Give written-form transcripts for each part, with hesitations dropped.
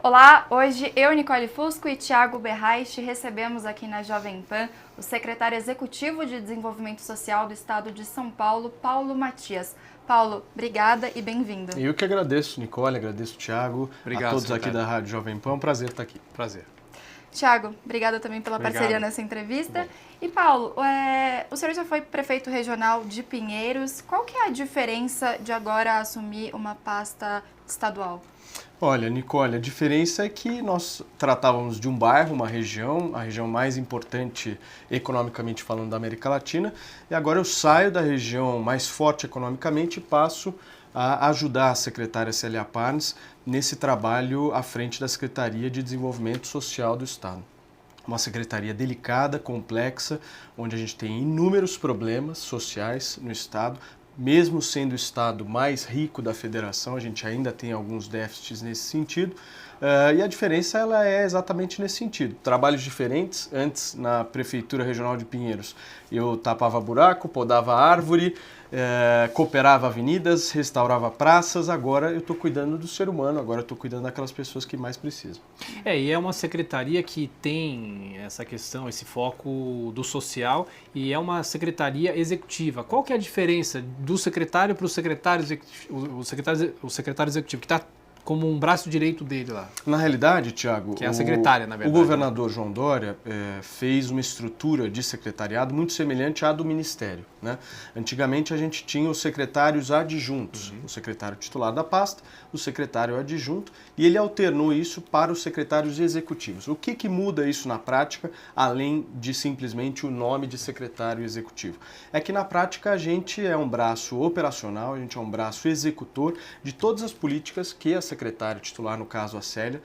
Olá, hoje eu, Nicole Fusco e Thiago Berraich recebemos aqui na Jovem Pan o secretário executivo de Desenvolvimento Social do Estado de São Paulo, Paulo Matias. Paulo, obrigada e bem-vindo. Eu que agradeço, Nicole, agradeço, Thiago, Obrigado, a todos secretário. aqui da Rádio Jovem Pan, é um prazer estar aqui. Prazer. Thiago, obrigada também pela parceria nessa entrevista. E Paulo, o senhor já foi prefeito regional de Pinheiros. Qual que é a diferença de agora assumir uma pasta estadual? Olha, Nicole, a diferença é que nós tratávamos de um bairro, uma região, a região mais importante economicamente falando da América Latina, e agora eu saio da região mais forte economicamente e passo a ajudar a secretária Célia Parnes nesse trabalho à frente da Secretaria de Desenvolvimento Social do Estado. Uma secretaria delicada, complexa, onde a gente tem inúmeros problemas sociais no Estado. Mesmo sendo o estado mais rico da federação, a gente ainda tem alguns déficits nesse sentido, e a diferença ela é exatamente nesse sentido. Trabalhos diferentes. Antes, na Prefeitura Regional de Pinheiros, eu tapava buraco, podava árvore, cooperava avenidas, restaurava praças. Agora eu estou cuidando do ser humano, agora eu estou cuidando daquelas pessoas que mais precisam. E é uma secretaria que tem essa questão, esse foco do social, e é uma secretaria executiva. Qual que é a diferença do secretário para o secretário executivo, que está como um braço direito dele lá? Na realidade, Thiago, que é a secretária, na verdade, o governador João Dória fez uma estrutura de secretariado muito semelhante à do Ministério, né? Antigamente a gente tinha os secretários adjuntos, o secretário titular da pasta, o secretário adjunto, e ele alternou isso para os secretários executivos. O que muda isso na prática, além de simplesmente o nome de secretário executivo? É que na prática a gente é um braço operacional, a gente é um braço executor de todas as políticas que a secretária titular, no caso a Célia,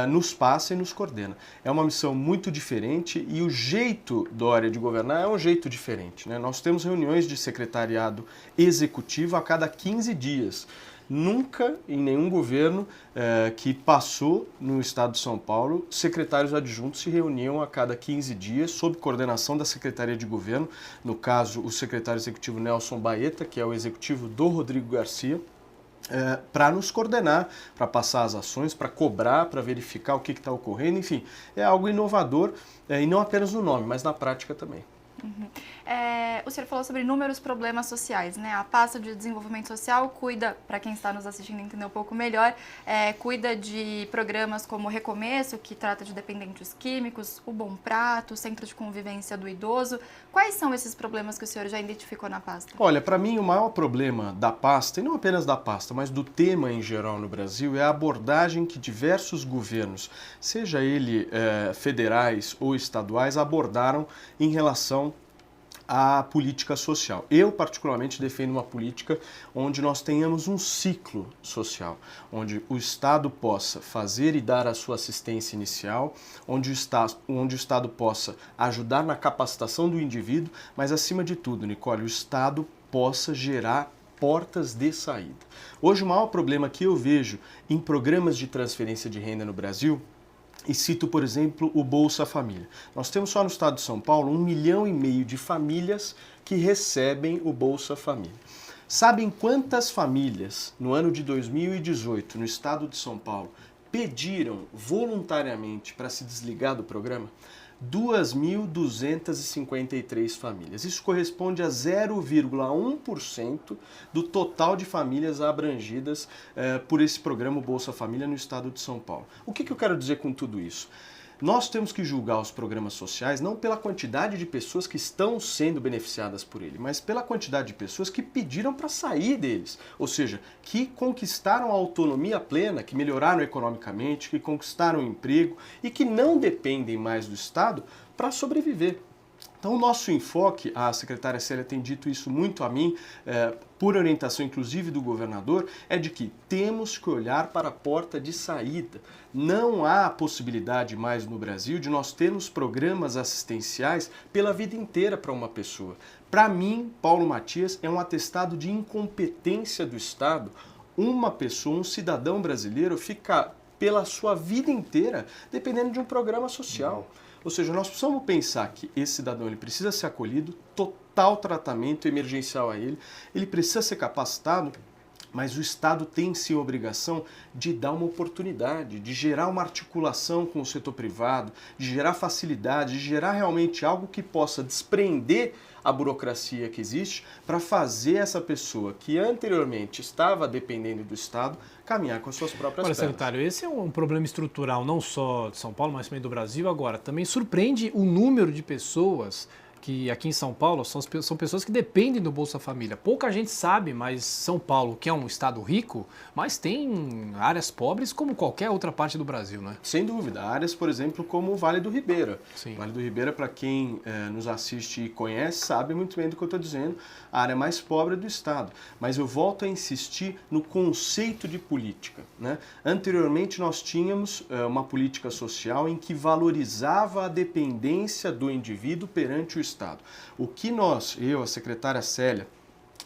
nos passa e nos coordena. É uma missão muito diferente e o jeito Dória de governar é um jeito diferente, né? Nós temos reuniões de secretariado executivo a cada 15 dias. Nunca, em nenhum governo que passou no estado de São Paulo, secretários adjuntos se reuniam a cada 15 dias, sob coordenação da Secretaria de Governo, no caso, o secretário executivo Nelson Baeta, que é o executivo do Rodrigo Garcia, para nos coordenar, para passar as ações, para cobrar, para verificar o que está ocorrendo. Enfim, é algo inovador, e não apenas no nome, mas na prática também. Uhum. O senhor falou sobre inúmeros problemas sociais, né? A pasta de desenvolvimento social cuida, para quem está nos assistindo entender um pouco melhor, cuida de programas como o Recomeço, que trata de dependentes químicos, o Bom Prato, o Centro de Convivência do Idoso. Quais são esses problemas que o senhor já identificou na pasta? Olha, para mim o maior problema da pasta, e não apenas da pasta, mas do tema em geral no Brasil, é a abordagem que diversos governos, seja ele federais ou estaduais, abordaram em relação à política social. Eu, particularmente, defendo uma política onde nós tenhamos um ciclo social, onde o Estado possa fazer e dar a sua assistência inicial, onde o Estado possa ajudar na capacitação do indivíduo, mas, acima de tudo, Nicole, o Estado possa gerar portas de saída. Hoje, o maior problema que eu vejo em programas de transferência de renda no Brasil, e cito, por exemplo, o Bolsa Família. Nós temos só no estado de São Paulo 1,5 milhão de famílias que recebem o Bolsa Família. Sabem quantas famílias no ano de 2018, no estado de São Paulo, pediram voluntariamente para se desligar do programa? 2.253 famílias. Isso corresponde a 0,1% do total de famílias abrangidas por esse programa Bolsa Família no estado de São Paulo. O que eu quero dizer com tudo isso? Nós temos que julgar os programas sociais não pela quantidade de pessoas que estão sendo beneficiadas por ele, mas pela quantidade de pessoas que pediram para sair deles. Ou seja, que conquistaram a autonomia plena, que melhoraram economicamente, que conquistaram emprego e que não dependem mais do Estado para sobreviver. Então, o nosso enfoque, a secretária Célia tem dito isso muito a mim, por orientação inclusive do governador, é de que temos que olhar para a porta de saída. Não há possibilidade mais no Brasil de nós termos programas assistenciais pela vida inteira para uma pessoa. Para mim, Paulo Matias, é um atestado de incompetência do Estado uma pessoa, um cidadão brasileiro, ficar pela sua vida inteira dependendo de um programa social. Ou seja, nós precisamos pensar que esse cidadão ele precisa ser acolhido, total tratamento emergencial a ele precisa ser capacitado, Mas o Estado tem sim a obrigação de dar uma oportunidade, de gerar uma articulação com o setor privado, de gerar facilidade, de gerar realmente algo que possa desprender a burocracia que existe para fazer essa pessoa que anteriormente estava dependendo do Estado caminhar com as suas próprias pernas. Secretário, esse é um problema estrutural não só de São Paulo, mas também do Brasil. Agora, também surpreende o número de pessoas que aqui em São Paulo são pessoas que dependem do Bolsa Família. Pouca gente sabe, mas São Paulo, que é um estado rico, mas tem áreas pobres como qualquer outra parte do Brasil, né? Sem dúvida. Áreas, por exemplo, como o Vale do Ribeira. Sim. O Vale do Ribeira, para quem nos assiste e conhece, sabe muito bem do que eu estou dizendo, a área mais pobre do estado. Mas eu volto a insistir no conceito de política, né? Anteriormente, nós tínhamos uma política social em que valorizava a dependência do indivíduo perante o Estado. O que eu, a secretária Célia,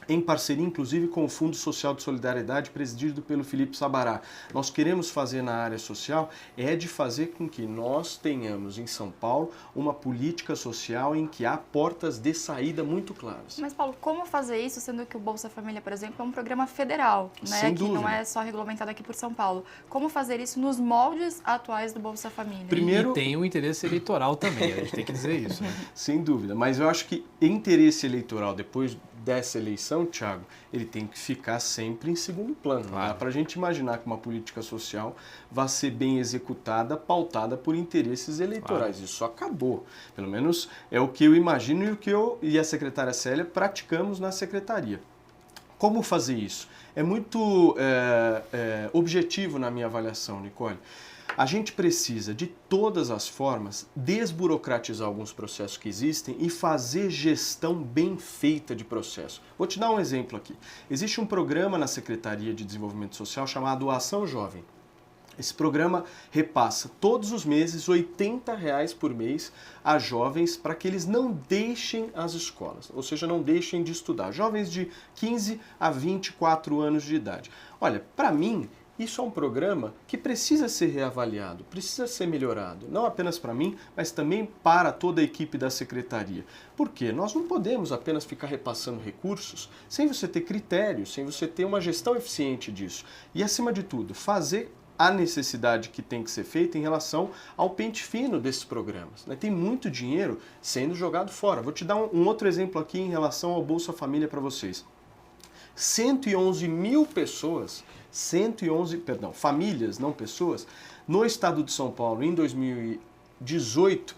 em parceria inclusive com o Fundo Social de Solidariedade, presidido pelo Felipe Sabará, nós queremos fazer na área social é de fazer com que nós tenhamos em São Paulo uma política social em que há portas de saída muito claras. Mas, Paulo, como fazer isso, sendo que o Bolsa Família, por exemplo, é um programa federal, né? Sem que dúvida. não é só regulamentado aqui por São Paulo. Como fazer isso nos moldes atuais do Bolsa Família? Primeiro, E tem um interesse eleitoral também, a gente tem que dizer isso, né? sem dúvida, mas eu acho que interesse eleitoral depois dessa eleição, Thiago, ele tem que ficar sempre em segundo plano. Claro. Não dá para a gente imaginar que uma política social vai ser bem executada, pautada por interesses eleitorais. Claro. Isso acabou. Pelo menos é o que eu imagino e o que eu e a secretária Célia praticamos na secretaria. Como fazer isso? É muito objetivo na minha avaliação, Nicole. A gente precisa, de todas as formas, desburocratizar alguns processos que existem e fazer gestão bem feita de processo. Vou te dar um exemplo aqui. Existe um programa na Secretaria de Desenvolvimento Social chamado Ação Jovem. Esse programa repassa todos os meses R$ 80 por mês a jovens para que eles não deixem as escolas, ou seja, não deixem de estudar. Jovens de 15 a 24 anos de idade. Olha, para mim, isso é um programa que precisa ser reavaliado, precisa ser melhorado, não apenas para mim, mas também para toda a equipe da secretaria. Por quê? Nós não podemos apenas ficar repassando recursos sem você ter critérios, sem você ter uma gestão eficiente disso. E, acima de tudo, fazer a necessidade que tem que ser feita em relação ao pente fino desses programas. Tem muito dinheiro sendo jogado fora. Vou te dar um outro exemplo aqui em relação ao Bolsa Família para vocês. 111 mil pessoas, famílias, não pessoas, no estado de São Paulo em 2018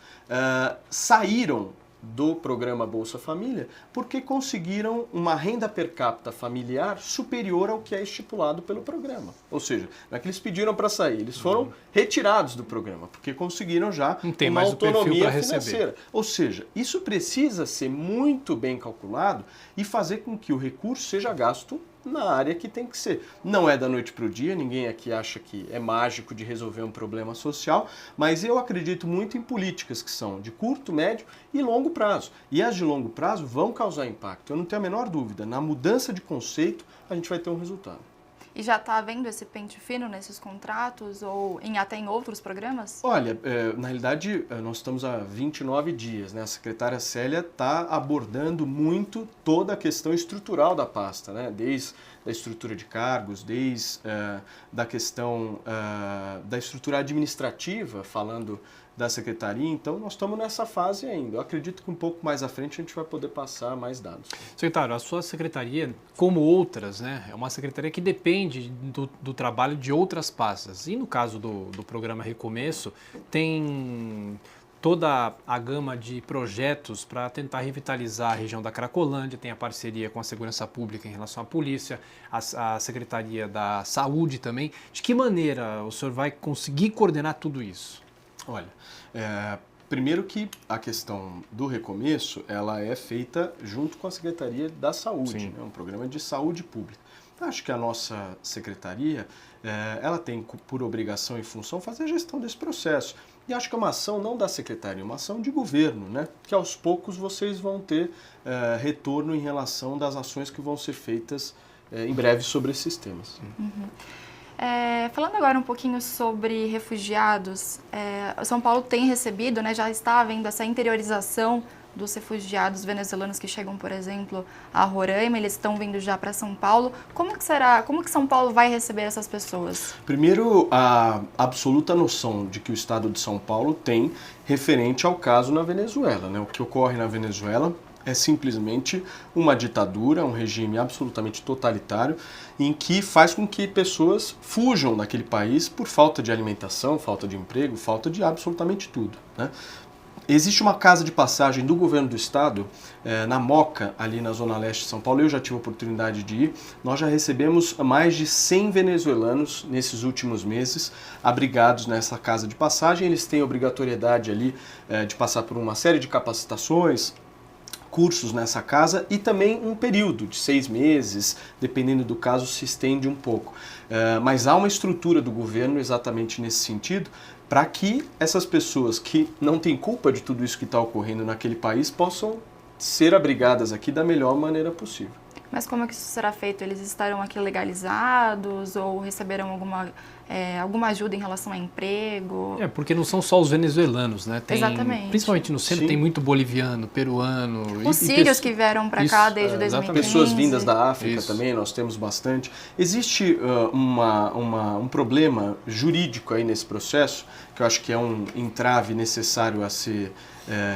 saíram do programa Bolsa Família porque conseguiram uma renda per capita familiar superior ao que é estipulado pelo programa. Ou seja, não é que eles pediram para sair, eles foram retirados do programa porque conseguiram já uma autonomia financeira. Ou seja, isso precisa ser muito bem calculado e fazer com que o recurso seja gasto na área que tem que ser. Não é da noite para o dia, ninguém aqui acha que é mágico de resolver um problema social, mas eu acredito muito em políticas que são de curto, médio e longo prazo. E as de longo prazo vão causar impacto. Eu não tenho a menor dúvida. Na mudança de conceito, a gente vai ter um resultado. E já está havendo esse pente fino nesses contratos ou até em outros programas? Olha, na realidade, nós estamos há 29 dias, né? A secretária Célia está abordando muito toda a questão estrutural da pasta, né? Desde a estrutura de cargos, desde da questão da estrutura administrativa, falando da secretaria. Então, nós estamos nessa fase ainda. Eu acredito que um pouco mais à frente a gente vai poder passar mais dados. Secretário, a sua secretaria, como outras, né, é uma secretaria que depende do trabalho de outras pastas. E no caso do programa Recomeço, tem toda a gama de projetos para tentar revitalizar a região da Cracolândia, tem a parceria com a Segurança Pública em relação à polícia, a Secretaria da Saúde também. De que maneira o senhor vai conseguir coordenar tudo isso? Olha, primeiro que a questão do recomeço, ela é feita junto com a Secretaria da Saúde, né? Um programa de saúde pública. Acho que a nossa secretaria, ela tem por obrigação e função fazer a gestão desse processo. E acho que é uma ação não da secretaria, é uma ação de governo, né? Que aos poucos vocês vão ter retorno em relação das ações que vão ser feitas em breve sobre esses temas. Uhum. Falando agora um pouquinho sobre refugiados, São Paulo tem recebido, né, já está havendo essa interiorização dos refugiados venezuelanos que chegam, por exemplo, a Roraima, eles estão vindo já para São Paulo. Como que São Paulo vai receber essas pessoas? Primeiro, a absoluta noção de que o Estado de São Paulo tem referente ao caso na Venezuela, né? O que ocorre na Venezuela é simplesmente uma ditadura, um regime absolutamente totalitário, em que faz com que pessoas fujam daquele país por falta de alimentação, falta de emprego, falta de absolutamente tudo, né? Existe uma casa de passagem do governo do estado, na Moca, ali na zona leste de São Paulo. Eu já tive a oportunidade de ir. Nós já recebemos mais de 100 venezuelanos nesses últimos meses, abrigados nessa casa de passagem. Eles têm obrigatoriedade ali de passar por uma série de capacitações, cursos nessa casa, e também um período de 6 meses, dependendo do caso, se estende um pouco. Mas há uma estrutura do governo exatamente nesse sentido, para que essas pessoas que não têm culpa de tudo isso que está ocorrendo naquele país possam ser abrigadas aqui da melhor maneira possível. Mas como é que isso será feito? Eles estarão aqui legalizados ou receberão alguma ajuda em relação a emprego? Porque não são só os venezuelanos, né? Exatamente. Principalmente no centro, tem muito boliviano, peruano. Os sírios que vieram para cá desde 2015. Pessoas vindas da África também, nós temos bastante. Existe um problema jurídico aí nesse processo, que eu acho que é um entrave necessário a ser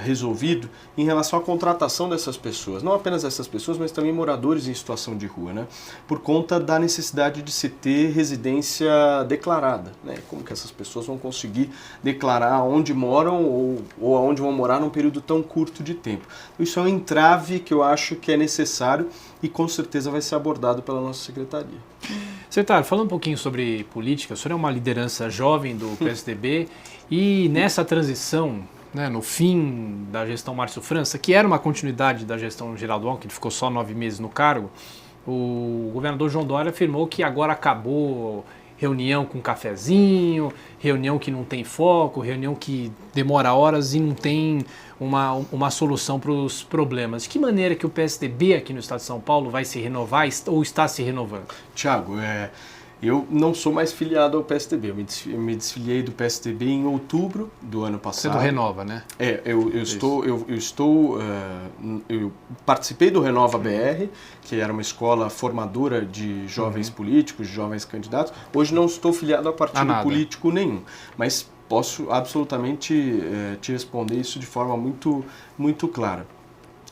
resolvido em relação à contratação dessas pessoas. Não apenas essas pessoas, mas também moradores em situação de rua, né? Por conta da necessidade de se ter residência declarada, né? Como que essas pessoas vão conseguir declarar onde moram ou aonde vão morar num período tão curto de tempo. Isso é um entrave que eu acho que é necessário e com certeza vai ser abordado pela nossa secretaria. Secretário, falando um pouquinho sobre política, o senhor é uma liderança jovem do PSDB e nessa transição, né, no fim da gestão Márcio França, que era uma continuidade da gestão Geraldo Alckmin, que ficou só 9 meses no cargo, o governador João Dória afirmou que agora acabou reunião com cafezinho, reunião que não tem foco, reunião que demora horas e não tem uma solução para os problemas. De que maneira que o PSDB aqui no estado de São Paulo vai se renovar ou está se renovando? Tiago, eu não sou mais filiado ao PSDB. Eu me desfiliei do PSDB em outubro do ano passado. Você do Renova, né? Eu participei do Renova BR, que era uma escola formadora de jovens políticos, de jovens candidatos. Hoje não estou filiado a partido político nenhum, mas posso absolutamente te responder isso de forma muito, muito clara.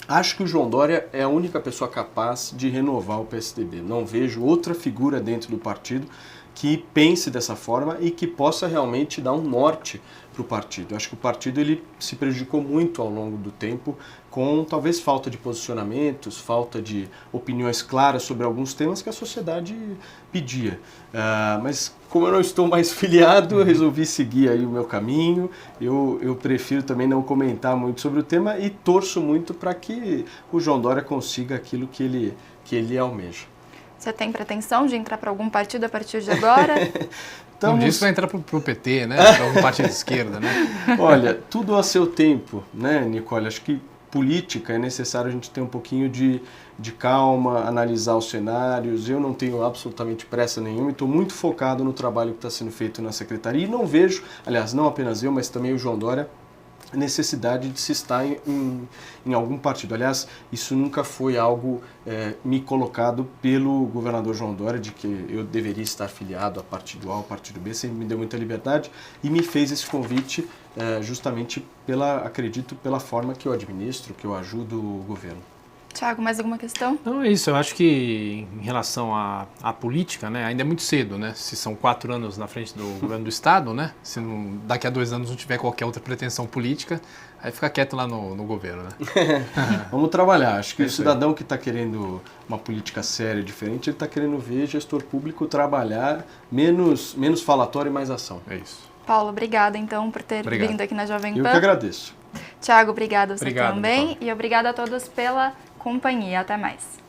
Acho que o João Dória é a única pessoa capaz de renovar o PSDB. Não vejo outra figura dentro do partido que pense dessa forma e que possa realmente dar um norte para o partido. Acho que o partido ele se prejudicou muito ao longo do tempo com talvez falta de posicionamentos, falta de opiniões claras sobre alguns temas que a sociedade pedia. Mas como eu não estou mais filiado, eu resolvi seguir aí o meu caminho. Eu prefiro também não comentar muito sobre o tema e torço muito para que o João Dória consiga aquilo que ele almeja. Você tem pretensão de entrar para algum partido a partir de agora? Não disse que vai entrar para o PT, né? Para algum partido de esquerda, né? Olha, tudo a seu tempo, né, Nicole? Acho que política é necessário a gente ter um pouquinho de calma, analisar os cenários. Eu não tenho absolutamente pressa nenhuma e estou muito focado no trabalho que está sendo feito na secretaria e não vejo, aliás, não apenas eu, mas também o João Dória, necessidade de se estar em algum partido. Aliás, isso nunca foi algo me colocado pelo governador João Dória, de que eu deveria estar filiado a partido A ou partido B. Sempre me deu muita liberdade e me fez esse convite justamente acredito, pela forma que eu administro, que eu ajudo o governo. Tiago, mais alguma questão? Não, é isso. Eu acho que em relação à política, né, ainda é muito cedo, né? Se são 4 anos na frente do governo do estado, né? Se daqui a 2 anos não tiver qualquer outra pretensão política, aí fica quieto lá no governo, né? Vamos trabalhar. Acho que o cidadão que está querendo uma política séria, diferente, ele está querendo ver gestor público trabalhar menos falatório e mais ação. É isso. Paulo, obrigada então por ter vindo aqui na Jovem Pan. Eu que agradeço. Tiago, obrigada você Obrigado, também. Nicole. E obrigada a todos pela companhia. Até mais.